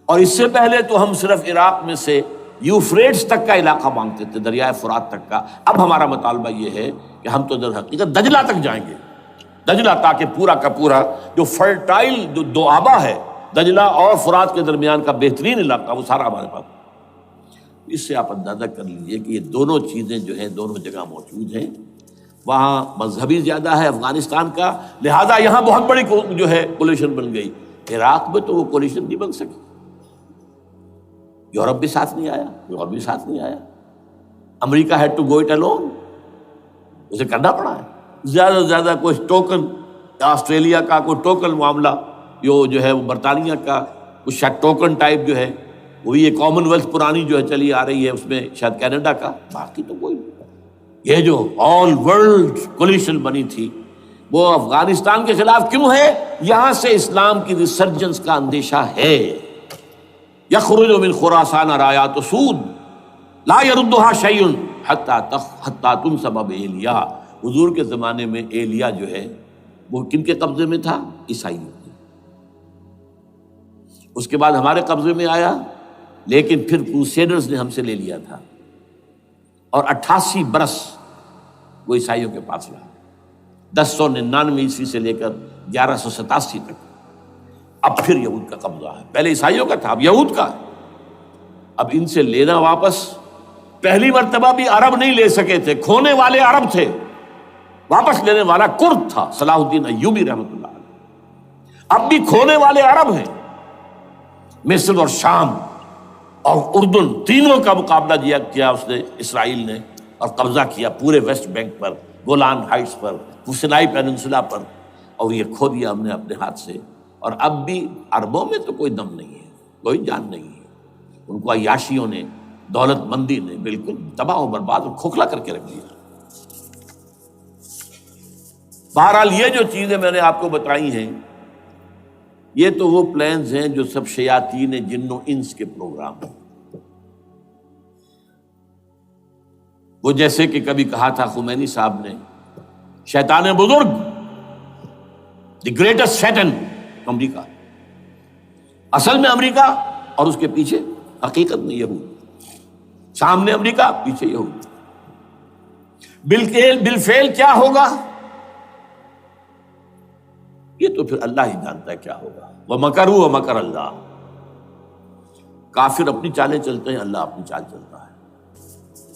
اور اس سے پہلے تو ہم صرف عراق میں سے یوفریٹس تک کا علاقہ مانگتے تھے، دریائے فرات تک کا۔ اب ہمارا مطالبہ یہ ہے کہ ہم تو در حقیقت دجلہ تک جائیں گے، دجلہ، تاکہ پورا کا پورا جو فرٹائل جو دوآبا ہے دجلہ اور فرات کے درمیان کا بہترین علاقہ، وہ سارا ہمارے پاس۔ اس سے آپ اندازہ کر لیجئے کہ یہ دونوں چیزیں جو ہیں دونوں جگہ موجود ہیں۔ وہاں مذہبی زیادہ ہے افغانستان کا، لہذا یہاں بہت بڑی جو ہے کولیشن بن گئی۔ عراق میں تو وہ کولیشن نہیں بن سکی، یورپ بھی ساتھ نہیں آیا، یورپ بھی ساتھ نہیں آیا، امریکہ had to go it alone, اسے کرنا پڑا ہے۔ زیادہ سے زیادہ کوئی ٹوکن، آسٹریلیا کا کوئی ٹوکن معاملہ، جو ہے وہ برطانیہ کا کچھ شاید ٹوکن ٹائپ جو ہے، وہی یہ کامن ویلتھ پرانی جو ہے چلی آ رہی ہے، اس میں شاید کینیڈا کا، باقی تو کوئی نہیں۔ یہ جو آل ورلڈ کولیشن بنی تھی وہ افغانستان کے خلاف کیوں ہے؟ یہاں سے اسلام کی ریسرجنس کا اندیشہ ہے۔ یخرج من خراسان رایات سود لا یردها شیء حتی تنصب بایلیا۔ حضور کے زمانے میں ایلیا جو ہے وہ کن کے قبضے میں تھا؟ عیسائیوں کے۔ اس کے بعد ہمارے قبضے میں آیا، لیکن پھر کروسیڈرز نے ہم سے لے لیا تھا، اور 88 برس وہ عیسائیوں کے پاس رہا، 1099 عیسوی سے لے کر 1187 تک۔ اب پھر یہود کا قبضہ ہے، پہلے عیسائیوں کا تھا، اب یہود کا ہے۔ اب ان سے لینا واپس، پہلی مرتبہ بھی عرب نہیں لے سکے تھے، کھونے والے عرب تھے، واپس لینے والا کرد تھا، صلاح الدین ایوبی رحمۃ اللہ علیہ۔ اب بھی کھونے والے عرب ہیں، مصر اور شام اور اردن، تینوں کا مقابلہ کیا اس نے، اسرائیل نے، اور قبضہ کیا پورے ویسٹ بینک پر، گولان ہائٹس پر، سینائی پیننسولا پر، اور یہ کھو دیا ہم نے اپنے ہاتھ سے۔ اور اب بھی عربوں میں تو کوئی دم نہیں ہے، کوئی جان نہیں ہے، ان کو عیاشیوں نے، دولت مندی نے بالکل تباہ و برباد اور کھوکھلا کر کے رکھ دیا۔ بہرحال یہ جو چیزیں میں نے آپ کو بتائی ہیں، یہ تو وہ پلانز ہیں جو سب شیاطین جن و انس کے پروگرام ہیں۔ وہ جیسے کہ کبھی کہا تھا خمینی صاحب نے، شیطان بزرگ، دی گریٹسٹ شیطن، امریکہ، اصل میں امریکہ، اور اس کے پیچھے حقیقت میں یہود، سامنے امریکہ، پیچھے یہود۔ بالفعل کیا ہوگا یہ تو پھر اللہ ہی جانتا ہے کیا ہوگا۔ وَمَكَرُوا وَمَكَرَ اللَّهُ۔ کافر اپنی چالیں چلتے ہیں، اللہ اپنی چال چلتا ہے۔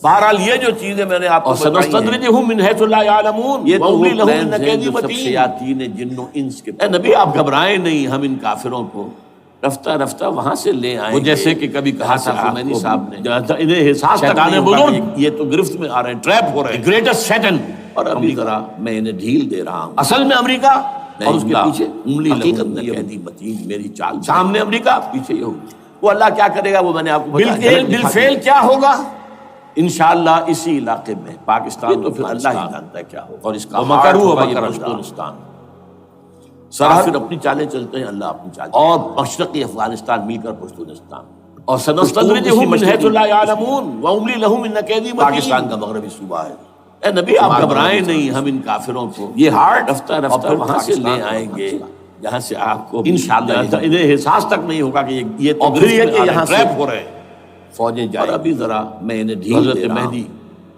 بہرحال یہ جو چیزیں میں نے آپ کو بتائی سَنَسْتَدْرِجُهُم مِّنْ حَيْثُ لَا يَعْلَمُونَ یہ تو وہ وَأُمْلِي لَهُمْ پلانز إِنَّ ہیں كَيْدِي جو سب مَتِينٌ۔ شیاطین جن و انس کے۔ اے نبی آپ گھبرائیں نہیں، ہم ان کافروں کو رفتہ رفتہ وہاں سے لے آئیں وہ گے۔ جیسے کہ کبھی کہا تھا خمینی صاحب نے، انہیں احساس تک شیطان نہیں ہوگا بزرگ، کہ یہ تو گرفت میں آ رہے ہیں، ٹریپ ہو رہے ہیں، گریٹسٹ شیطن، اور ابھی ذرا میں انہیں ڈھیل دے رہا ہوں۔ اصل میں امریکہ، اور اس کے پیچھے حقیقت میں یہ قیدی متین، میری چال سامنے امریکہ، پیچھے یہود۔ وہ اللہ کیا کرے گا وہ میں نے آپ کو بتایا۔ بالفعل کیا ہوگا انشاءاللہ اسی علاقے میں پاکستان، یہ تو پھر اللہ ہی جانتا ہے کیا ہوگا، اور اس کا وَمَكَرُوا ہارٹ ہوگا یہ وَمَكَرَ اللَّهُ۔ پشتونستان۔ کافر اپنی چالیں چلتے ہیں، اللہ اپنی چال، اور مشرقی افغانستان مل کر پشتونستان، اور سَنَسْتَدْرِجُهُم مِّنْ حَيْثُ لَا يَعْلَمُونَ وَأُمْلِي لَهُمْ إِنَّ كَيْدِي مَتِينٌ۔ پاکستان کا مغربی صوبہ ہے۔ اے نبی آپ گھبرائیں نہیں، ہم ان کافروں کو یہ ہارٹ رفتہ رفتہ وہاں سے لے آئیں گے جہاں سے آپ کو انشاءاللہ انہیں احساس تک نہیں ہوگا کہ یہ اور پھر یہ کہ یہاں سے ٹریپ ہو رہے ہیں، فوجیں جائیں۔ اور ابھی ذرا میں انہیں ڈھیل دے رہا ہوں،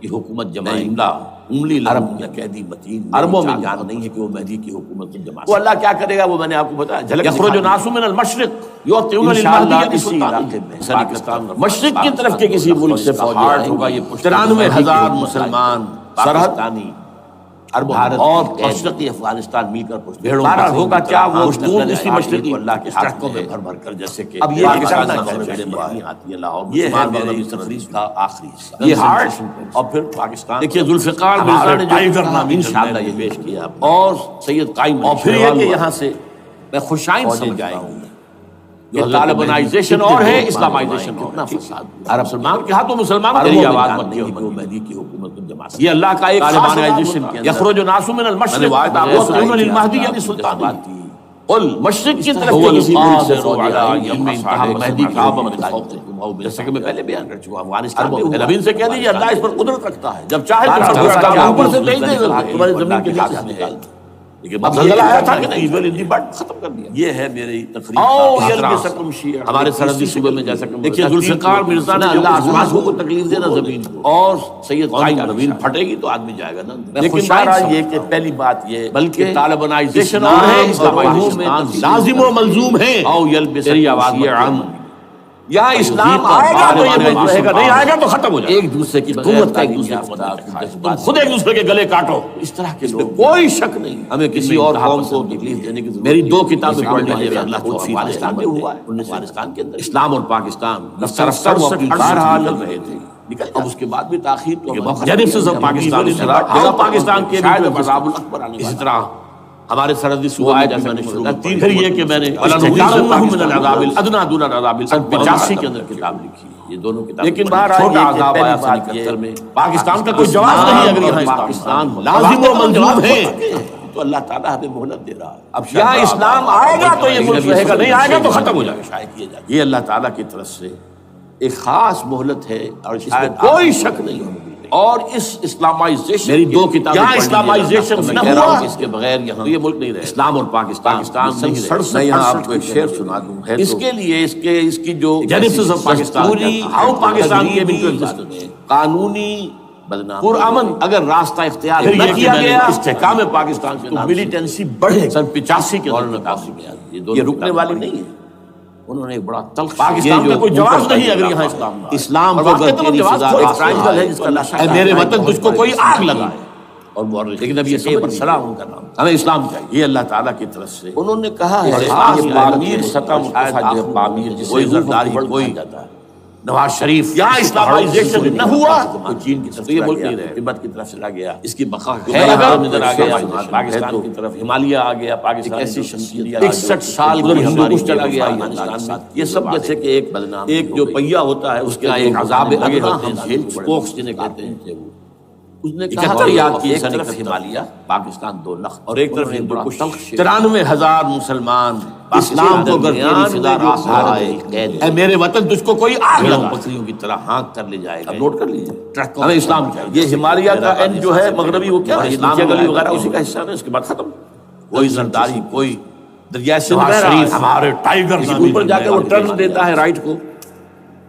کی حکومت جمائیں گے، املی عرب یا قیدی متین، عربوں میں جان نہیں ہے کہ وہ مہدی کی حکومت کو جمع۔ وہ اللہ کیا کرے گا وہ میں نے آپ کو بتایا۔ یخرج ناس من المشرق یؤتون للمہدی سلطان۔ مشرق کی طرف کے کسی ملک سے فوج ہوگا، یہ 93,000 مسلمان پاکستانی اور مشرقی افغانستان مل کر بھیڑوں کا ہوگا کیا وہ پشتون اسی مشرقی اللہ کے ٹرکوں میں میں بھر بھر کر، جیسے کہ اب یہ پاکستان پاکستان کا کا مغربی مغربی نہیں آتی ہے لاہور، یہ ہے مغربی میرے تقریب کا آخری حصہ، یہ ہارٹ، اور پھر پاکستان دیکھیے ذوالفقار مرزا نے ٹائیگر جو نامی انشاءاللہ یہ پیش کیا، اور سید قائم، اور پھر یہ کہ یہاں سے میں خوشائند سمجھتا ہوں یہ طالبانائزیشن اور ہے، اسلامائزیشن اور ہے۔ عرب سلمان کے ہاتھوں مسلمانوں عربوں کی میں آواز جان بنتی نہیں ہے ہے کہ وہ مہدی کی حکومت کو جمع یہ اللہ کا ایک خاص طالبانائزیشن کے اندر یخرج ناس من المشرق یؤتون للمہدی یعنی سلطان۔ قل مشرق کی طرف کے کسی ملک سے فوج آئی، مہدی کی حکومت، جیسا کہ میں پہلے بیان کر چکا ہوں، افغانستان میں نبی سے کہہ دیجیے اللہ اس پر قدرت رکھتا ہے، جب چاہے اوپر سے تو بھیج دے، تمہاری زمین کے نیچے سے نکال دے۔ لیکن اب زلزلہ آیا تھا کہ نہیں؟ ختم کر دیا. یہ ہے میری تقریر او کا یلبسکم شیعا. ہمارے سرحدی صوبے میں جیسا کہ دیکھیے ذوالفقار مرزا نے اللہ آسمان کو تکلیف دینا زمین کو، اور سید قائم زمین پھٹے گی تو آدمی جائے گا نا. لیکن بہرحال یہ کہ پہلی بات یہ بلکہ طالبانائزیشن اور ہے اسلاموں میں لازم و ملزوم ہے. او یلبسکم شیعا. یا اسلام آئے گا تو یہ ملک رہے گا، نہیں آئے گا تو ختم ہو جائے گا. ایک دوسرے کی قوت کا ایک دوسرے کو تم خود ایک دوسرے کے گلے کاٹو، اس طرح کے اس میں لوگ کوئی شک نہیں. ہمیں کسی اور قوم کو تکلیف دینے کی ضرورت. میری 2 کتابیں پڑھنے میں اللہ کو افغانستان میں ہوا ہے، افغانستان کے اندر اسلام اور پاکستان بہرحال چل رہے تھے. اب اس کے بعد بھی تاخیر تو جینیسس آف پاکستان کے عذاب الاکبر آنے اسی والا. طرح ہمارے سرحدی صوبہ میں جیسے میں نے شروع میں پھر یہ کہ میں نے ادنا دون العذاب 85 کے اندر کتاب لکھی. یہ دونوں کتابیں لیکن بہرحال چھوٹا یہ کہ عذاب پہلی آیا بات سن یہ 71 میں. پاکستان کا کوئی جواز نہیں اگر یہاں پاکستان لازم و ملزوم ہے. تو اللہ تعالیٰ ہمیں مہلت دے رہا ہے. اب یا اسلام آئے گا تو یہ ملک رہے گا، نہیں آئے گا تو ختم ہو جائے گا. شائع کیے جائے. یہ اللہ تعالیٰ کی طرف سے ایک خاص مہلت ہے اور اس میں کوئی شک نہیں. اور اس اسلامائزیشن میری 2 کتابیں یہاں اسلامائزیشن نہ نہ ہوا ہوا، اس کے بغیر یہاں یہ ملک نہیں رہے. اسلام اور پاکستان میں یہاں آپ کو ایک شعر سنا دوں. اس کے لیے اس کی جو جینیسس آف پاکستان، پوری ہاؤ پاکستان کی ایگزسٹنس، قانونی بدنام پرامن اگر راستہ اختیار پھر نہ یہ کیا گیا استحکام پاکستان سے تو ملیٹنسی بڑھے. سن 85 کے دوران یہ رکنے والی نہیں ہے. انہوں نے ایک بڑا تلخ پاکستان کا کوئی جواز نہیں اگر یہاں اسلام نہ آئے. اسلام اور کو واقعی اگر تو تیری جواز فضا کوئی ایک ٹرائنگل ہے جس کا نشہ اے میرے وطن تجھ کو کوئی آگ لگائے. اور لیکن اب یہ سمجھ سلام ان کا نام. ہمیں اسلام چاہیے. یہ اللہ تعالیٰ کی طرف سے انہوں نے کہا ہے پامیر ستم پامیر کوئی زرداری کوئی نواز شریف یہاں اسلامائزیشن نہ ہوا چین کی طرف یہ چلا ملک گیا، نہیں رہے. تبت کی طرف چلا گیا. اس کی بقا ہے اگر ادھر آ گیا پاکستان کی طرف ہمالیہ آ گیا. پاکستان ایسی شخصیت 61 سال ادھر کی ہندو ہماری کچھ چلا گیا افغانستان. یہ سب جیسے کہ ایک جو پہیا ہوتا ہے اس کے ایک عذاب لگے ہوتے ہیں، اسپوکس جنہیں کہتے ہیں. اس نے کہا 71 یاد کی ایک سنی طرف کا ہمالیہ، پاکستان 2 لخت، اور ایک طرف انہوں نے بڑا تلخ شعر 93,000 مسلمان اسلام کو اگر درمیان تیری میں فضا جو راست آئے، قید اے میرے وطن تجھ کو کوئی آگ بھیڑوں لگائے. بکریوں کی طرح ہانک کر لے جائے گا. نوٹ کر لیجیے. ہمیں اسلام چاہیے. یہ ہمالیہ کا اینڈ جو ہے مغربی وہ کیا ہے؟ اسلام نیچے گلی کا وغیرہ ہے. اسی کا حصہ ہے. اس کے بعد ختم. کوئی زرداری، کوئی دریائے سندھ نواز بہ رہا ہے. شریف ہمارے ٹائیگر اس کے اوپر جا کے وہ ٹرن دیتا ہے رائٹ کو،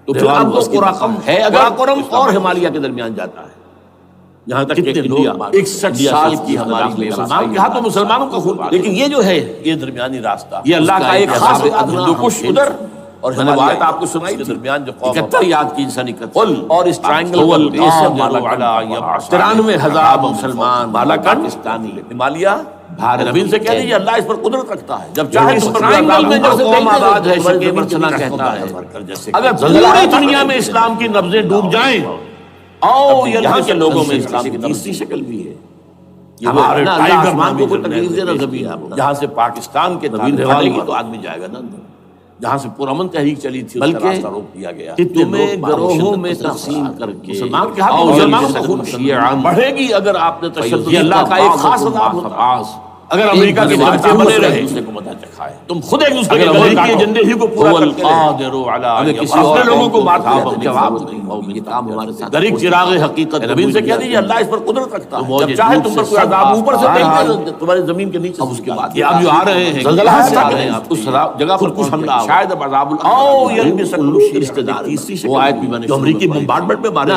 تو پھر اب تو قراقم ہے اگر قراقرم اور ہمالیہ کے درمیان جاتا ہے. یہاں تک کہ لوگ 61 سال کی ہماری مسلمان کے ہاتھوں مسلمانوں کا خون. لیکن یہ جو ہے یہ درمیانی راستہ، یہ اللہ کا ایک خاص ہندوکش ادھر اور میں نے ہمالیہ بات آپ کو سنائی کے تھی. درمیان جو قوم 71 یاد کی انسانی اور اس ٹرائنگل 93,000 مسلمان پاکستانی ہمالیہ بھارت نبی سے کہہ دیجیے اللہ اس پر قدرت رکھتا ہے. جب چاہے چاہے اس اس پر ٹرائنگل میں جیسے قوم آباد ہے، تمہاری شکیب زمین چلا کی کہتا ہے. جیسے اگر پوری دنیا میں اسلام کی نبضیں ڈوب جائیں اور یہاں کے لوگوں میں اسلام کی تیسری شکل بھی ہے. ہمارے اللہ ٹائیگر آسمان کو کوئی نامی تکلیف دینا زمین زمین ہے. جہاں سے پاکستان کے زمین تابع پھٹے گی تو تو آدمی جائے گا نا. جہاں سے پرامن تحریک چلی تھی، اس کا بلکہ راستہ روک دیا گیا. تمہیں گروہوں میں تقسیم کر کے مسلمان کے ہاتھ مسلمانوں کا خون بڑھے گی اگر آپ نے تشدد. یہ اللہ کا ایک خاص عذاب ہوتا ہے. اگر امریکہ کے جنتے بنے رہے تم خود ایک دوسرے کے گلے کی ایجنڈے ہی کو پورا کرتے رہے. ہمیں کسی اپنے اور لوگوں کو مارتے جواب رہتے. جواب نہیں. یہ کام ہمارے ساتھ غریب چراغ حقیقت نبی سے کہہ دیجیے اللہ اس پر قدرت رکھتا ہے. جب چاہے تم پر کوئی عذاب اوپر سے دے تمہاری زمین کے نیچے. اس کے بعد یہ اب جو آ رہے ہیں زلزلہ آ رہے ہیں اس جگہ پر کچھ حملہ شاید اب عذاب رشتہ دار وہ آیت بھی میں نے جو امریکی بمبارڈمنٹ میں مارے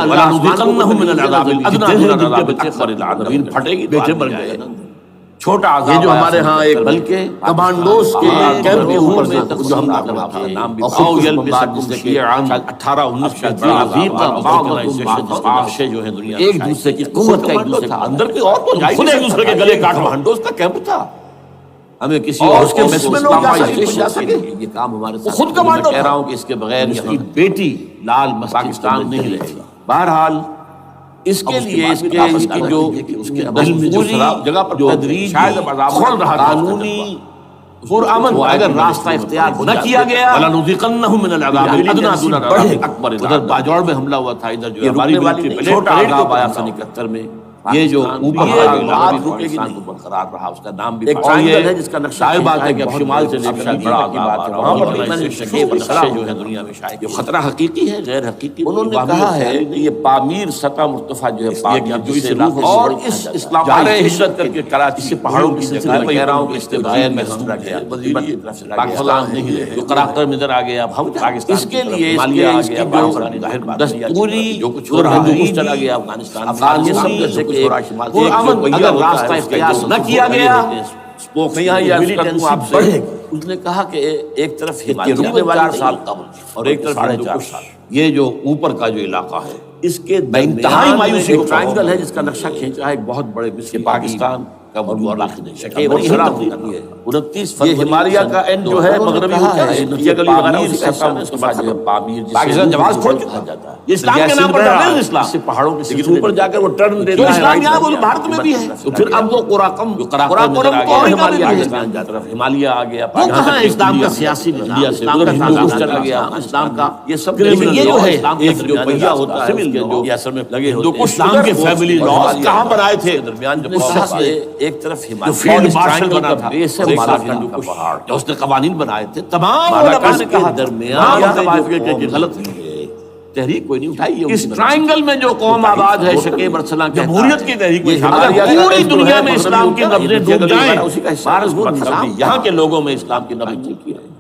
زمین پھٹے گی بیٹے مر جائے. چھوٹا عذاب یہ جو ہمارے ہاں ایک بلکہ کمانڈوز کے کیمپ کے اوپر میں جو حملہ کرا تھا نام بھی 18-19 جو ہے دنیا ایک دوسرے کی قوت کا ایک دوسرے کا اندر کے اور تو خود ایک دوسرے کے گلے کاٹو. ہنڈوز کا کیمپ تھا. ہمیں کسی اور اور اس کے میس میں لوگ جا سکے. یہ کام ہمارے ساتھ خود کمانڈو کہہ رہا ہوں کہ اس کے بغیر اس کی بیٹی لال پاکستان نہیں رہے گا. بہرحال اس کے لیے اس کی جو پوری جگہ پر تدریج شاید کھول رہا قانونی پرامن اگر راستہ اختیار نہ کیا گیا ادھر باجوڑ میں حملہ ہوا تھا، ادھر جو ہماری چھوٹا عذاب آیا سن 71 میں یہ جو اوپر پاکستان کو برقرار رہا، اس کا نام بھی ایک ٹرائنگل ہے جس کا نقشہ ظاہر بات ہے کہ اب شمال سے لے کر بڑا کی بات ہے، وہاں پر میں نے شکیب نقشے جو ہے دنیا میں شائع کیا، خطرہ حقیقی ہے غیر حقیقی، انہوں نے کہا ہے کہ یہ پامیر سطح مرتفع جو ہے پامیر جو اس علاقے اور اس اسلام ہجرت کر کے کراچی سے پہاڑوں کی جگہ میں کہہ رہا ہوں کہ استغاثہ میں ہم رہ گیا پاکستان نہیں ہے جو قراقر میں ادھر آ گیا، اب پاکستان اس کے لیے اس کی جو دستوری جو کچھ ہو رہا ہے چلا گیا افغانستان اگر راستہ اختیار نہ کیا گیا اس نے کہا کہ ایک طرف ہمالیہ 4 سال قبل اور ایک طرف 4.5 سال، یہ جو اوپر کا جو علاقہ ہے اس کے انتہائی مایوسی کو ٹرائنگل ہے جس کا نقشہ کھینچا ہے ایک بہت بڑے مصر پاکستان کا وجود باقی نہیں شکیب اور شراب ہوتی ہے 29 یہ ہمالیہ کا اینڈ جو ہے مغربی ہوتا ہے نتیجہ گلی وغیرہ اسی کا حصہ اس کے بعد جو پامیر پاکستان جواز کھول چکا جاتا ہے اسلام کے نام پر تعمیر اسلام سے پہاڑوں کے لیکن اوپر جا کر وہ ٹرن دیتا ہے اسلام یہاں وہ بھارت میں بھی ہے، تو پھر اب وہ قراقم جو قراقم کو ہمالیہ پاکستان جا طرف ہمالیہ آ گیا پاکستان اسلام کا سیاسی انڈیا سے ہندوکش چلا گیا اسلام کا یہ سب یہ جو ہے ایک جو پہیا ہوتا ہے جو یہ اصل میں لگے ہوتے اسلام کے فیملی لاز کہاں بنائے تھے درمیان جو ایک طرف فیلڈ مارشل بنا تھا جو اس نے قوانین بنائے تھے تمام علماء نے کہا درمیان غلط ہے تحریک کوئی نہیں اٹھائی اس ٹرائنگل میں جو قوم آباد ہے شکیب ارسلان جمہوریت کی تحریک پوری دنیا میں اسلام کی نبضیں ڈوب جائیں یہاں کے لوگوں میں اسلام کی نبض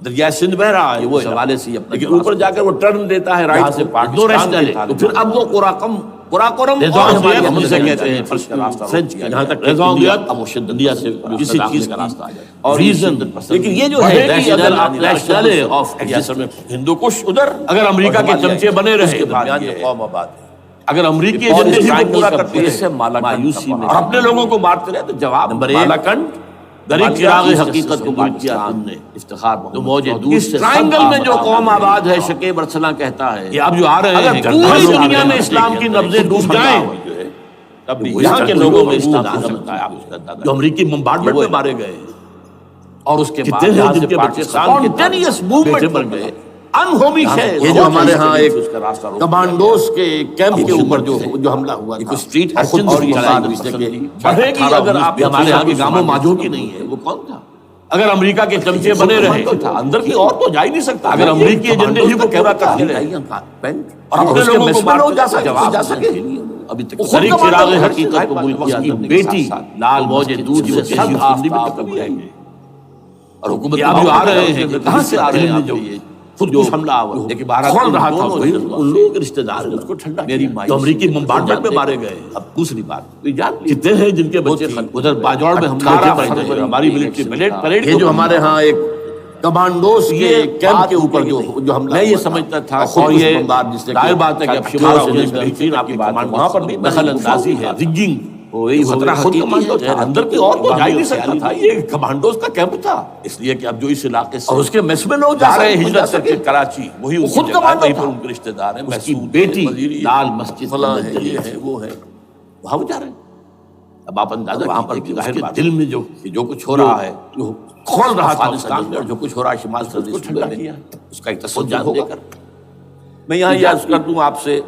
دریا سندھ بہ رہا ہے وہ حوالے سے لیکن اوپر جا کر وہ ٹرن دیتا ہے رائٹ سے پاکستان تو پھر اب وہ قراقم ہم سے کہتے ہیں فرینچ کا جہاں تک انڈیا سے کسی چیز کا راستہ آ جائے اور ریزن لیکن یہ جو ہے ہندو کش ادھر اگر امریکہ کے چمچے بنے رہے قوم آباد اگر امریکی ایجنڈے ہی کو پورا کرتے ہیں مایوسی میں اور اپنے لوگوں کو مارتے رہے تو جواب مالاکنڈ دریک چراغ حقیقت کو بول کیا تم نے افتخار تو موجے دور سے ٹرائنگل میں جو قوم آباد ہے شکیب ارسلان کہتا ہے کہ اب جو آ رہے ہیں پوری دنیا میں اسلام کی نبضیں ڈوب جائیں تب بھی یہاں کے لوگوں میں اسلام جو امریکی بمبارڈمنٹ میں مارے گئے اور اس کے بعد یہاں سے پاکستان کے کنٹینیوس موومنٹ بن گئے انہومی شہر یہ جو ہمارے ہاں ایک کمانڈوز کے کیمپ کے اوپر جو حملہ ہوا ایک اسٹریٹ ایکشن اور بڑھے گی اگر آپ ہمارے ہاں کے گاموں ماجھوں کی نہیں ہے وہ کون تھا اگر امریکہ کے چمچے بنے رہے اندر کی اور تو جا ہی نہیں سکتا اگر امریکی ایجنڈے ہی کو پورا کر لے اور اپنے لوگوں کو بنو جا سکے ابھی تک دریک چراغ حقیقت کو بول کیا بیٹی لال موج دودھ سے سب ہندی میں ختم ہو جائیں گے اور حکومت اب جو آ رہے ہیں کہاں سے آ رہے ہیں جو خود کچھ حملہ ہوا لیکن کھول رہا تھا وہی ان لوگوں کے رشتہ دار اس کو ٹھنڈا میری ماں امریکی بمبارڈمنٹ میں مارے گئے اب دوسری بات کتنے ہیں جن کے بچے ادھر باجوڑ میں حملہ ہماری ملٹری پریڈ یہ جو ہمارے ہاں ایک کمانڈوز کے کیمپ کے اوپر جو حملہ میں یہ سمجھتا تھا اور یہ ظاہر بات ہے کہ اب شمال سے بہترین آپ کی بات وہاں پر بھی دخل اندازی ہے رگنگ وہی خطرہ حقیقی ہے اندر کی اور تو جا ہی نہیں سکتا تھا یہ کمانڈوز کا کیمپ تھا اس لیے کہ اب جو اس علاقے سے اور اس کے میس میں لوگ جا رہے ہیں ہجرت کر کے کراچی وہی خود کمانڈو تھا ان کے رشتہ دار ہیں اس کی بیٹی لال مسجد فلاں ہے یہ ہے وہ ہے وہاں وہ جا رہے ہیں اب آپ اندازہ وہاں پر ظاہر دل میں جو کچھ ہو رہا ہے جو کھول رہا تھا افغانستان میں جو کچھ ہو رہا ہے شمال سے اس کو کیا اس کا ایک تصور جان دے کر میں یہاں یہ عرض کر دوں آپ سے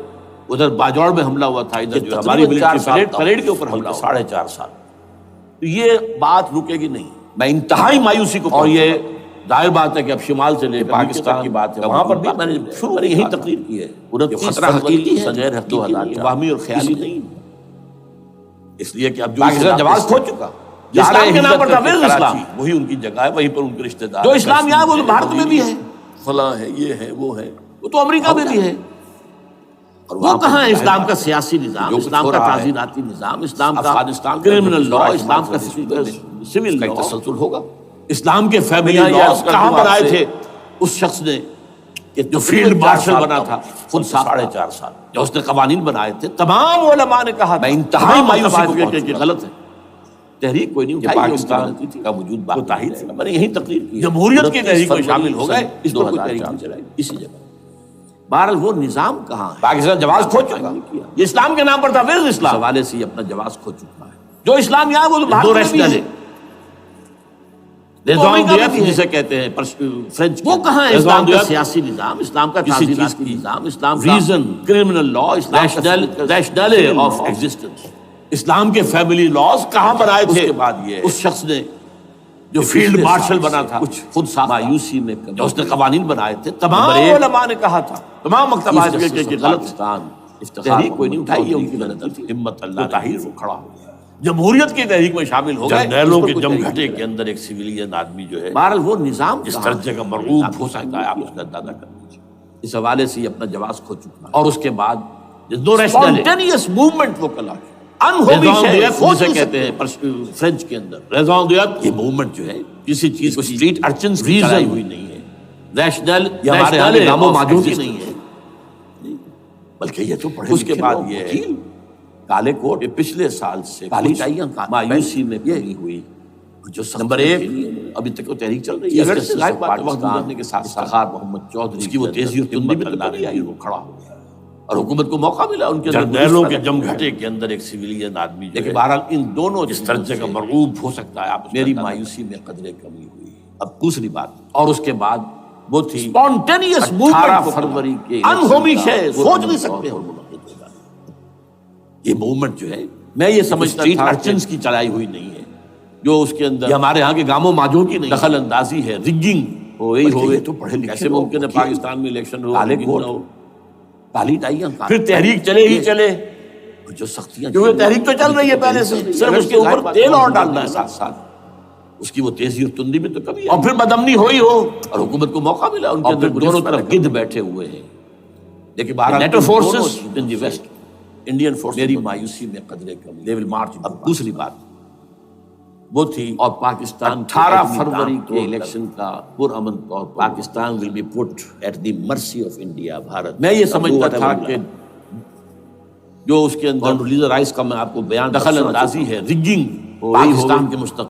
ادھر باجوڑ میں حملہ ہوا تھا ادھر جو ہماری ملٹری پریڈ کے اوپر حملہ 4.5 سال تو یہ بات رکے گی نہیں میں انتہائی مایوسی کو اور یہ ظاہر بات ہے کہ اب شمال سے لے پاکستان کی بات ہے وہاں پر بھی میں نے شروع میں یہی تقریر کی ہے 29 خطرہ حقیقی ہے غیر حقیقی وہمی اور خیالی نہیں اس لیے کہ اب جو پاکستان جواز کھو چکا اسلام کے نام پر تحفظ اسلام وہی ان کی جگہ ہے وہیں پر ان کے رشتہ دار جو اسلام یہاں وہ بھارت میں بھی ہے فلاں ہے یہ ہے وہ ہے وہ تو امریکہ میں بھی ہے وہ کہاں ہے اسلام کا سیاسی نظام اسلام کا تعزیراتی نظام اسلام کا افغانستان کرمنل لا اسلام کا سول لا تسلسل ہوگا اسلام کے فیملی لاز کہاں بنائے تھے اس شخص نے کہ جو فیلڈ مارشل بنا تھا خود 4.5 سال جو اس نے قوانین بنائے تھے تمام علماء نے کہا میں انتہائی مایوسی کو کہ غلط ہے تحریک کوئی نہیں اٹھائی پاکستان کا وجود باقی ہے میں نے یہی تقریر کی جمہوریت کی تحریک میں شامل ہو گئے اس کو تحریک چلائی اسی جگہ بہرحال وہ نظام کہاں ہے پاکستان جواز کھو چکا یہ اسلام کے نام پر تھا تحفظ اسلام حوالے سے اپنا جواز کھو چکا ہے جو اسلام یہاں وہ بھارت میں بھی ہے جسے کہتے ہیں فرینچ وہ کہاں ہے اسلام کا سیاسی نظام اسلام کا تعزیراتی نظام اسلام کا reason criminal law national of existence اسلام کے فیملی لاز کہاں بنائے تھے؟ اس کے بعد یہ اس شخص نے جو فیلڈ مارشل بنا تھا خود مایوسی میں جو اس نے قوانین بنائے تھے، تمام علماء نے کہا تھا، تمام مکتبات کہ غلط تحریک کوئی نہیں اٹھائی، ان کی غلطی تھی، ہمت اللہ تحریر وہ کھڑا ہو گیا، جمہوریت کی تحریک میں شامل ہو گئے۔ جرنیلوں کے جم گھٹے کے اندر ایک سویلین آدمی جو ہے بہرحال وہ نظام جس درجے کا مرغوب ہو سکتا ہے، آپ اس کا اندازہ کر لیجیے۔ اس حوالے سے یہ اپنا جواز کھو چکا ہے۔ اور اس کے بعد دو اسپونٹینیس موومنٹ وہ کلا ہے، انہومی شے جسے کہتے ہیں فرینچ کے اندر ریزون دیت، یہ موومنٹ جو ہے کسی چیز کو کی اسٹریٹ ارچنز کی ریزن چلائی ہوئی نہیں ہے، ریشنل یہ ہمارے یہاں کے گاموں ماجوں کی نہیں ہے، بلکہ یہ تو پڑھے اس کے لکھے بعد لوگ، یہ وکیل، کالے کوٹ پچھلے سال سے کالی کچھ ٹائیاں مایوسی میں یہ کمی ہوئی۔ جو نمبر ایک، ابھی تک وہ تحریک چل رہی ہے، اگر اگر ظاہر بات ہے، وقت پاکستان گزرنے کے ساتھ ساتھ افتخار محمد چودھری اس کی وہ تیزی اور تندی بھی تو اللہ کبھی نے آئی، وہ کھڑا ہو گیا اور حکومت کو موقع ملا ان کے جرنیلوں کے جم گھٹے کے اندر ایک سویلین آدمی جو لیکن ہے بہرحال ان دونوں جس درجے کا مرغوب ہو سکتا ہے، آپ اس کا میری اندازہ مایوسی میں قدرے کمی ہوئی۔ اب دوسری بات، اور اس کے بعد وہ تھی اسپونٹینیس 18 فروری کے انہومی شے سوچ نہیں سکتے ہو، یہ موومنٹ جو ہے میں یہ سمجھتا اسٹریٹ تھا ارچنز کی چلائی ہوئی نہیں ہے، جو اس کے اندر یہ ہمارے ہاں کے گاموں ماجوں کی نہیں، دخل اندازی ہے، رگنگ ہو گئی بلکہ ہو یہ تو پڑھے لکھے کیسے لوگ، ممکن ہے وکیل، پاکستان میں الیکشن ہو کالے rigging کوٹ، نہ ہو؟ کالی ٹائیاں، پھر تحریک چلے ہی چلے، جو سختیاں کیونکہ تحریک تو چل رہی ہے پہلے سے، صرف اس کے اوپر تیل اور ڈالنا ہے ساتھ ساتھ اس کی وہ تیزی اور تندی بھی تو کبھی اور پھر بدامنی ہوئی ہو اور حکومت کو موقع ملا ان کے اور اندر پھر دونوں طرف گدھ بیٹھے ہوئے ہیں۔ لیکن بہرحال NATO forces in the waste, Indian force میری مایوسی میں قدرے کمی، دے ول مارچ۔ اب دوسری بات وہ تھی اور پاکستان 18 فروری کے الیکشن کا پرامن طور پر Pakistan will be put at the mercy of India, Bharat, میں یہ سمجھتا تھا کہ جو اس کے اندر کانڈولیزا رائس کا میں آپ کو بیان دخل اندازی ہے، رگنگ پاکستان کے مستقبل